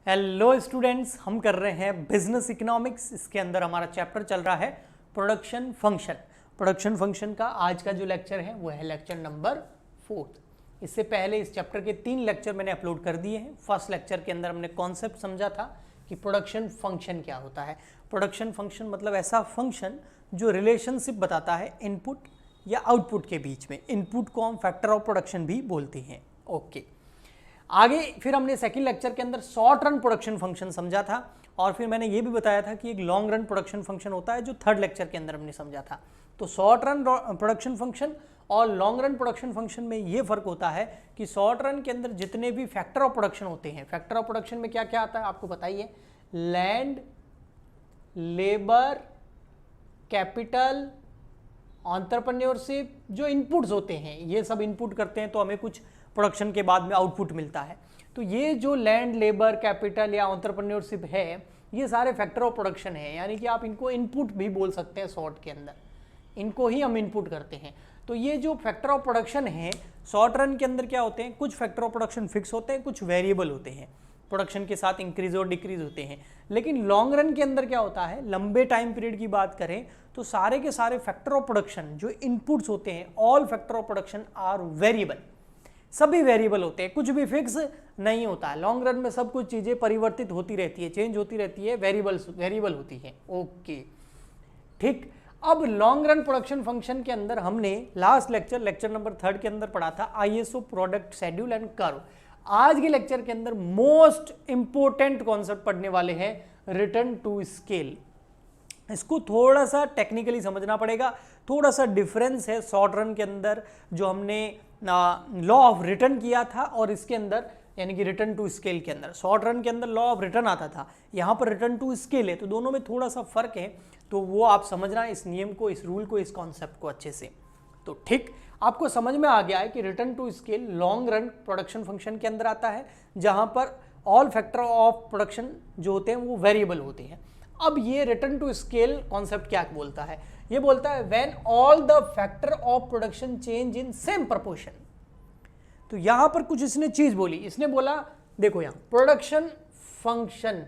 Hello students, हम कर रहे हैं बिजनेस इकोनॉमिक्स। इसके अंदर हमारा चैप्टर चल रहा है प्रोडक्शन फंक्शन। प्रोडक्शन फंक्शन का आज का जो लेक्चर है वो है लेक्चर नंबर 4। इससे पहले इस चैप्टर के 3 लेक्चर मैंने अपलोड कर दिए हैं। फर्स्ट लेक्चर के अंदर हमने कॉन्सेप्ट समझा था कि प्रोडक्शन फंक्शन क्या होता है। प्रोडक्शन फंक्शन मतलब ऐसा फंक्शन जो रिलेशनशिप बताता है इनपुट या आउटपुट के बीच में। इनपुट को हम फैक्टर ऑफ प्रोडक्शन भी बोलते हैं। ओके, आगे फिर हमने सेकंड लेक्चर के अंदर शॉर्ट रन प्रोडक्शन फंक्शन समझा था और फिर मैंने ये भी बताया था कि एक लॉन्ग रन प्रोडक्शन फंक्शन होता है जो थर्ड लेक्चर के अंदर हमने समझा था। तो शॉर्ट रन प्रोडक्शन फंक्शन और लॉन्ग रन प्रोडक्शन फंक्शन में ये फर्क होता है कि शॉर्ट रन के अंदर जितने भी फैक्टर ऑफ प्रोडक्शन होते हैं, फैक्टर ऑफ प्रोडक्शन में क्या क्या आता है आपको बताइए। लैंड, लेबर, कैपिटल, एंटरप्रेन्योरशिप, जो इनपुट्स होते हैं ये सब इनपुट करते हैं तो हमें कुछ प्रोडक्शन के बाद में आउटपुट मिलता है। तो ये जो लैंड, लेबर, कैपिटल या एंटरप्रेन्योरशिप है ये सारे फैक्टर ऑफ प्रोडक्शन है, यानी कि आप इनको इनपुट भी बोल सकते हैं। शॉर्ट के अंदर इनको ही हम इनपुट करते हैं। तो ये जो फैक्टर ऑफ प्रोडक्शन है शॉर्ट रन के अंदर क्या होते हैं, कुछ फैक्टर ऑफ प्रोडक्शन फिक्स होते हैं, कुछ वेरिएबल होते हैं, प्रोडक्शन के साथ इंक्रीज और डिक्रीज होते हैं। लेकिन लॉन्ग रन के अंदर क्या होता है, लंबे टाइम पीरियड की बात करें तो सारे के सारे फैक्टर ऑफ प्रोडक्शन जो इनपुट्स होते हैं, all factor of production are variable. सभी वेरिएबल होते हैं, कुछ भी फिक्स नहीं होता है। लॉन्ग रन में सब कुछ चीजें परिवर्तित होती रहती है, चेंज होती रहती है, वेरिएबल होती है। ओके ठीक। अब लॉन्ग रन प्रोडक्शन फंक्शन के अंदर हमने लास्ट लेक्चर नंबर 3 के अंदर पढ़ा था ISO product schedule and curve. आज के लेक्चर के अंदर मोस्ट इंपोर्टेंट कॉन्सेप्ट पढ़ने वाले हैं रिटर्न टू स्केल। इसको थोड़ा सा टेक्निकली समझना पड़ेगा, थोड़ा सा डिफरेंस है शॉर्ट रन के अंदर जो हमने लॉ ऑफ रिटर्न किया था और इसके अंदर यानी कि रिटर्न टू स्केल के अंदर। शॉर्ट रन के अंदर लॉ ऑफ रिटर्न आता था, यहाँ पर रिटर्न टू स्केल है, तो दोनों में थोड़ा सा फर्क है। तो वो आप समझना इस नियम को, इस रूल को, इस कॉन्सेप्ट को अच्छे से। तो ठीक, आपको समझ में आ गया है कि return to scale long run production function के अंदर आता है जहां पर ऑल फैक्टर ऑफ प्रोडक्शन जो होते हैं वो वेरिएबल होते हैं। अब ये रिटर्न टू स्केल कॉन्सेप्ट क्या बोलता है, ये बोलता है when all the factor of production change in same proportion. तो यहां पर कुछ इसने चीज बोली, इसने बोला देखो यहां प्रोडक्शन फंक्शन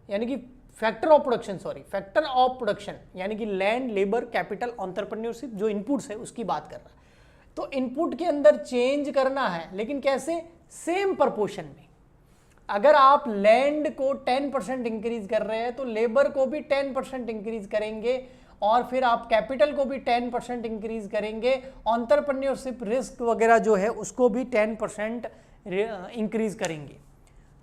यानी कि फैक्टर ऑफ प्रोडक्शन यानी कि लैंड, लेबर, कैपिटल, एंटरप्रेन्योरशिप जो इनपुट्स है उसकी बात कर रहा है। तो इनपुट के अंदर चेंज करना है, लेकिन कैसे, सेम प्रोपोर्शन में। अगर आप लैंड को 10% इंक्रीज कर रहे हैं तो लेबर को भी 10% इंक्रीज करेंगे और फिर आप कैपिटल को भी 10% इंक्रीज करेंगे, एंटरप्रेन्योरशिप रिस्क वगैरह जो है उसको भी 10% इंक्रीज करेंगे।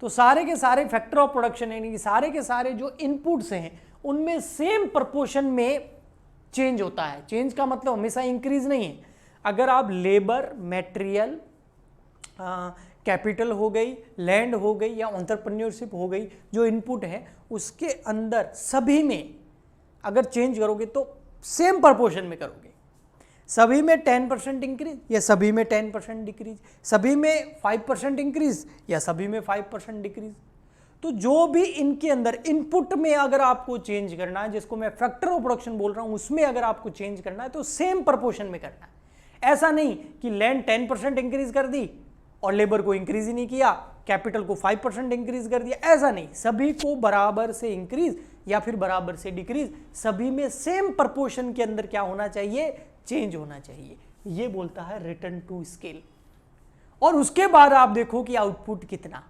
तो सारे के सारे फैक्टर ऑफ प्रोडक्शन यानी कि सारे के सारे जो इनपुट्स हैं उनमें सेम प्रोपोर्शन में चेंज होता है। चेंज का मतलब हमेशा इंक्रीज नहीं है। अगर आप लेबर, मटेरियल, कैपिटल हो गई, लैंड हो गई या एंटरप्रेन्योरशिप हो गई, जो इनपुट है उसके अंदर सभी में अगर चेंज करोगे तो सेम प्रोपोर्शन में करोगे। सभी में 10% इंक्रीज या सभी में 10% डिक्रीज, सभी में 5% इंक्रीज या सभी में 5% डिक्रीज। तो जो भी इनके अंदर इनपुट में अगर आपको चेंज करना है, जिसको मैं फैक्टर ऑफ प्रोडक्शन बोल रहा हूं, उसमें अगर आपको चेंज करना है तो सेम प्रोपोर्शन में करना है। ऐसा नहीं कि लैंड 10% इंक्रीज कर दी और लेबर को इंक्रीज ही नहीं किया, कैपिटल को 5% इंक्रीज कर दिया, ऐसा नहीं। सभी को बराबर से इंक्रीज या फिर बराबर से डिक्रीज, सभी में सेम प्रोपोर्शन के अंदर क्या होना चाहिए, चेंज होना चाहिए। ये बोलता है रिटर्न टू स्केल। और उसके बाद आप देखो कि आउटपुट कितना।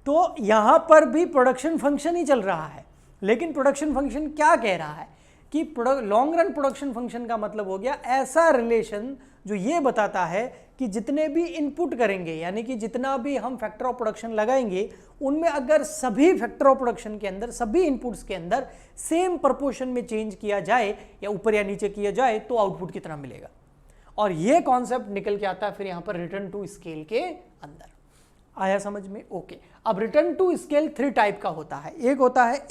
तो यहां पर भी प्रोडक्शन फंक्शन ही चल रहा है, लेकिन प्रोडक्शन फंक्शन क्या कह रहा है कि लॉन्ग रन प्रोडक्शन फंक्शन का मतलब हो गया ऐसा रिलेशन जो ये बताता है कि जितने भी इनपुट करेंगे यानी कि जितना भी हम फैक्टर ऑफ प्रोडक्शन लगाएंगे उनमें अगर सभी फैक्टर ऑफ प्रोडक्शन के अंदर, सभी इनपुट्स के अंदर सेम प्रोपोर्शन में चेंज किया जाए या ऊपर या नीचे किया जाए तो आउटपुट कितना मिलेगा। और ये कॉन्सेप्ट निकल के आता है फिर यहां पर रिटर्न टू स्केल के अंदर। आया समझ में? ओके। अब रिटर्न टू स्केल 3 टाइप का होता है। एक होता है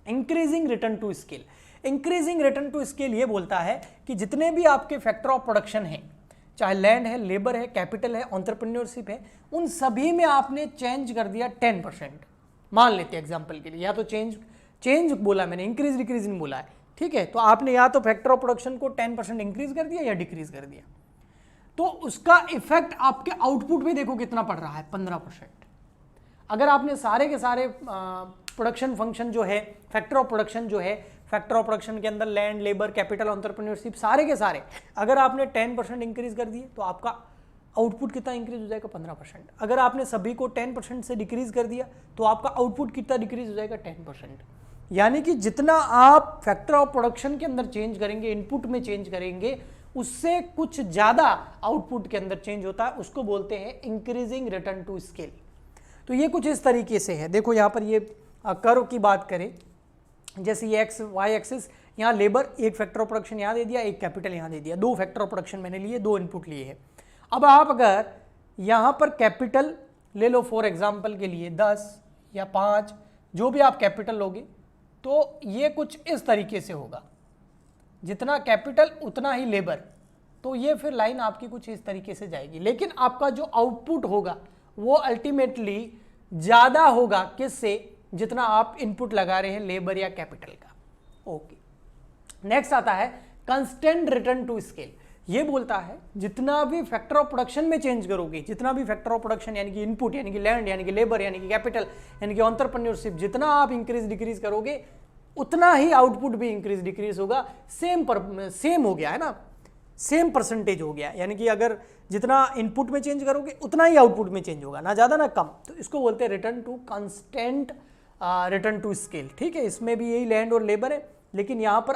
increasing return to scale. Increasing return to scale ये बोलता है कि जितने भी आपके फैक्टर ऑफ प्रोडक्शन हैं, चाहे लैंड है, लेबर है, कैपिटल है, एंटरप्रेन्योरशिप है, उन सभी में आपने चेंज कर दिया 10%। मान लेते हैं एग्जांपल के लिए, या तो चेंज बोला मैंने, इंक्रीज डिक्रीज नहीं बोला है, ठीक है। तो आपने या तो फैक्टर ऑफ प्रोडक्शन को 10% इंक्रीज कर दिया या डिक्रीज कर दिया, तो उसका इफेक्ट आपके आउटपुट में देखो कितना पड़ रहा है, 15%। अगर आपने सारे के सारे प्रोडक्शन फंक्शन जो है, फैक्टर ऑफ प्रोडक्शन जो है, फैक्टर ऑफ प्रोडक्शन के अंदर लैंड, लेबर, कैपिटल, एंटरप्रेन्योरशिप, सारे के सारे अगर आपने 10% इंक्रीज कर दिए तो आपका आउटपुट कितना इंक्रीज हो जाएगा? 15%। अगर आपने सभी को 10% से डिक्रीज कर दिया तो आपका आउटपुट कितना डिक्रीज हो जाएगा? 10%। यानी कि जितना आप फैक्टर ऑफ प्रोडक्शन के अंदर चेंज करेंगे, इनपुट में चेंज करेंगे, उससे कुछ ज्यादा आउटपुट के अंदर चेंज होता है, उसको बोलते हैं इंक्रीजिंग रिटर्न टू स्केल। तो ये कुछ इस तरीके से है। देखो यहाँ पर ये कर्व की बात करें, जैसे ये एक्स वाई एक्सिस, यहाँ लेबर, एक फैक्टर ऑफ प्रोडक्शन यहाँ दे दिया, एक कैपिटल यहाँ दे दिया, दो फैक्टर ऑफ प्रोडक्शन मैंने लिए, दो इनपुट लिए हैं। अब आप अगर यहाँ पर कैपिटल ले लो फॉर एग्जांपल के लिए 10 या 5, जो भी आप कैपिटल लोगे, तो ये कुछ इस तरीके से होगा, जितना कैपिटल उतना ही लेबर। तो ये फिर लाइन आपकी कुछ इस तरीके से जाएगी, लेकिन आपका जो आउटपुट होगा वो अल्टीमेटली ज़्यादा होगा किससे? जितना आप इनपुट लगा रहे हैं लेबर या कैपिटल का। ओके, नेक्स्ट आता है कंस्टेंट रिटर्न टू स्केल। ये बोलता है जितना भी फैक्टर ऑफ प्रोडक्शन में चेंज करोगे, जितना भी फैक्टर ऑफ प्रोडक्शन यानी कि इनपुट, यानी कि लैंड, यानी कि लेबर, यानी कि कैपिटल, यानी कि एंटरप्रेन्योरशिप, जितना आप इंक्रीज डिक्रीज करोगे उतना ही आउटपुट भी इंक्रीज डिक्रीज होगा। सेम हो गया है ना, सेम परसेंटेज हो गया, यानी कि अगर जितना इनपुट में चेंज करोगे उतना ही आउटपुट में चेंज होगा, ना ज़्यादा ना कम। तो इसको बोलते हैं return to constant return to scale. ठीक है, इसमें भी यही लैंड और लेबर है, लेकिन यहाँ पर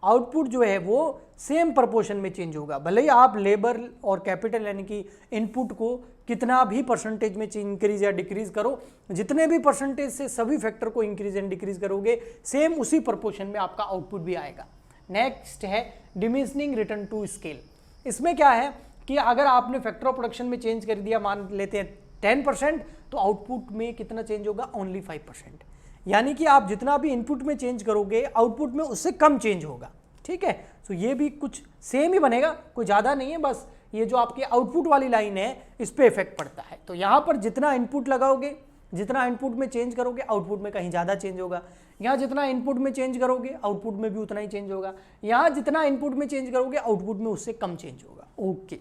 आउटपुट जो है वो सेम प्रपोर्शन में चेंज होगा। भले ही आप लेबर और कैपिटल यानी कि इनपुट को कितना भी परसेंटेज में इंक्रीज या डिक्रीज करो, जितने भी परसेंटेज से सभी फैक्टर को इंक्रीज एंड डिक्रीज करोगे, सेम उसी प्रपोर्शन में आपका आउटपुट भी आएगा। नेक्स्ट है डिमिनिशिंग रिटर्न टू स्केल। इसमें क्या है कि अगर आपने फैक्टर ऑफ प्रोडक्शन में चेंज कर दिया, मान लेते हैं 10%, तो आउटपुट में कितना चेंज होगा? ओनली 5%। यानी कि आप जितना भी इनपुट में चेंज करोगे आउटपुट में उससे कम चेंज होगा। ठीक है, तो ये भी कुछ सेम ही बनेगा, कोई ज़्यादा नहीं है, बस ये जो आपकी आउटपुट वाली लाइन है इस पर इफेक्ट पड़ता है। तो यहाँ पर जितना इनपुट लगाओगे, जितना इनपुट में चेंज करोगे, आउटपुट में कहीं ज़्यादा चेंज होगा। यहाँ जितना इनपुट में चेंज करोगे आउटपुट में भी उतना ही चेंज होगा। यहाँ जितना इनपुट में चेंज करोगे आउटपुट में उससे कम चेंज होगा। ओके,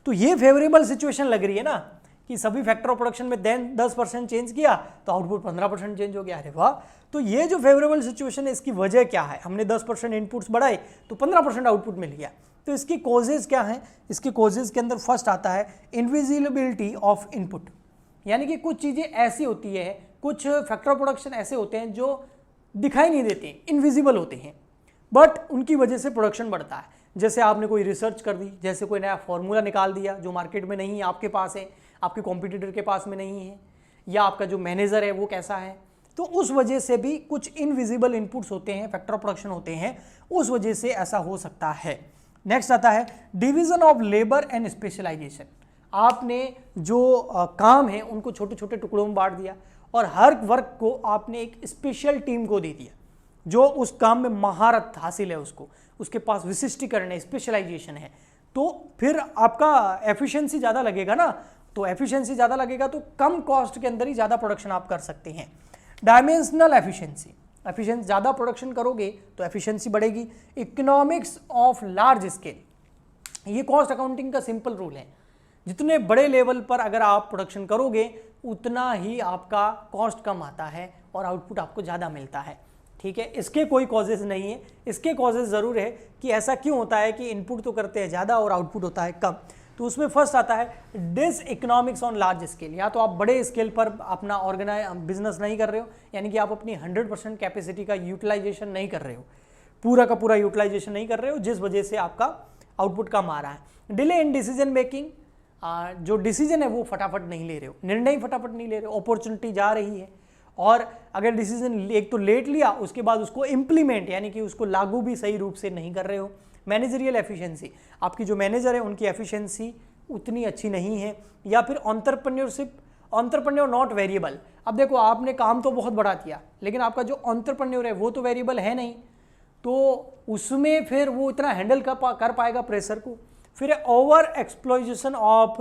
तो ये फेवरेबल सिचुएशन लग रही है ना कि सभी फैक्टर ऑफ प्रोडक्शन में 10% चेंज किया तो आउटपुट 15% चेंज हो गया। अरे वाह, तो ये जो फेवरेबल सिचुएशन है इसकी वजह क्या है? हमने 10% इनपुट्स बढ़ाए तो 15% आउटपुट मिल गया। तो इसकी कॉजेज क्या हैं? इसके कॉजेज के अंदर फर्स्ट आता है इनविजिबिलिटी ऑफ इनपुट, यानी कि कुछ चीज़ें ऐसी होती है, कुछ फैक्टर ऑफ प्रोडक्शन ऐसे होते हैं जो दिखाई नहीं देते, इनविजिबल होते हैं, बट उनकी वजह से प्रोडक्शन बढ़ता है। जैसे आपने कोई रिसर्च कर दी, जैसे कोई नया फॉर्मूला निकाल दिया जो मार्केट में नहीं है, आपके पास है, आपके कॉम्पिटिटर के पास में नहीं है, या आपका जो मैनेजर है वो कैसा है, तो उस वजह से भी कुछ इनविजिबल इनपुट्स होते हैं, फैक्टर ऑफ प्रोडक्शन होते हैं, उस वजह से ऐसा हो सकता है। नेक्स्ट आता है division of labour and specialisation. आपने जो काम है उनको छोटे छोटे टुकड़ों में बांट दिया और हर वर्क को आपने एक स्पेशल टीम को दे दिया जो उस काम में महारत हासिल है, उसके पास विशिष्टीकरण है, स्पेशलाइजेशन है, तो फिर आपका एफिशिएंसी ज़्यादा लगेगा ना। तो एफिशिएंसी ज़्यादा लगेगा तो कम कॉस्ट के अंदर ही ज़्यादा प्रोडक्शन आप कर सकते हैं। डायमेंशनल एफिशिएंसी, ज़्यादा प्रोडक्शन करोगे तो एफिशिएंसी बढ़ेगी। इकोनॉमिक्स ऑफ लार्ज स्केल, ये कॉस्ट अकाउंटिंग का सिंपल रूल है, जितने बड़े लेवल पर अगर आप प्रोडक्शन करोगे उतना ही आपका कॉस्ट कम आता है और आउटपुट आपको ज़्यादा मिलता है। ठीक है, इसके कोई कॉजेज नहीं है, इसके कॉजेज ज़रूर है कि ऐसा क्यों होता है कि इनपुट तो करते हैं ज़्यादा और आउटपुट होता है कम। तो उसमें फर्स्ट आता है diseconomics on large scale. या तो आप बड़े स्केल पर अपना बिजनेस नहीं कर रहे हो, यानी कि आप अपनी 100% कैपेसिटी का यूटिलाइजेशन नहीं कर रहे हो, पूरा का पूरा यूटिलाइजेशन नहीं कर रहे हो, जिस वजह से आपका आउटपुट कम आ रहा है। डिले इन डिसीजन मेकिंग, जो डिसीजन है वो फटाफट नहीं ले रहे हो, निर्णय फटाफट नहीं ले रहे हो, अपॉर्चुनिटी जा रही है, और अगर डिसीजन एक तो लेट लिया उसके बाद उसको इम्प्लीमेंट यानी कि उसको लागू भी सही रूप से नहीं कर रहे हो। मैनेजरियल एफिशिएंसी, आपकी जो मैनेजर है उनकी एफिशिएंसी उतनी अच्छी नहीं है। या फिर एंटरप्रेन्योर नॉट वेरिएबल। अब देखो, आपने काम तो बहुत बढ़ा दिया लेकिन आपका जो एंटरप्रेन्योर है वो तो वेरिएबल है नहीं, तो उसमें फिर वो इतना हैंडल कर पाएगा प्रेशर को। फिर over exploitation of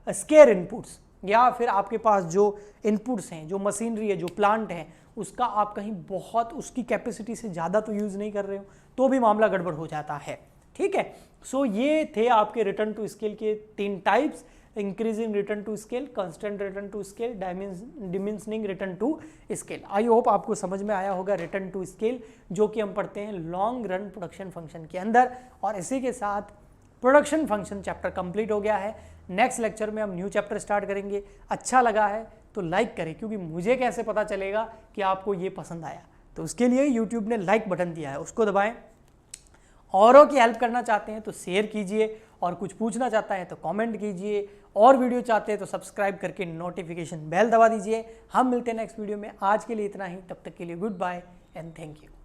square inputs, या फिर आपके पास जो इनपुट्स हैं, जो मशीनरी है, जो प्लांट है, उसका आप कहीं बहुत उसकी कैपेसिटी से ज़्यादा तो यूज़ नहीं कर रहे हो, तो भी मामला गड़बड़ हो जाता है। ठीक है, सो ये थे आपके रिटर्न टू स्केल के 3 types. Increasing return to scale, constant return to scale, diminishing return to scale. I hope आपको समझ में आया होगा रिटर्न टू स्केल, जो कि हम पढ़ते हैं लॉन्ग रन प्रोडक्शन फंक्शन के अंदर। और इसी के साथ प्रोडक्शन फंक्शन चैप्टर कंप्लीट हो गया है। नेक्स्ट लेक्चर में हम न्यू चैप्टर स्टार्ट करेंगे। अच्छा लगा है तो लाइक करें, क्योंकि मुझे कैसे पता चलेगा कि आपको ये पसंद आया। तो उसके लिए यूट्यूब ने लाइक बटन दिया है, उसको दबाएं। औरों की हेल्प करना चाहते हैं तो शेयर कीजिए, और कुछ पूछना चाहता है तो कमेंट कीजिए, और वीडियो चाहते हैं तो सब्सक्राइब करके नोटिफिकेशन बेल दबा दीजिए। हम मिलते हैं नेक्स्ट वीडियो में। आज के लिए इतना ही, तब तक के लिए goodbye and thank you.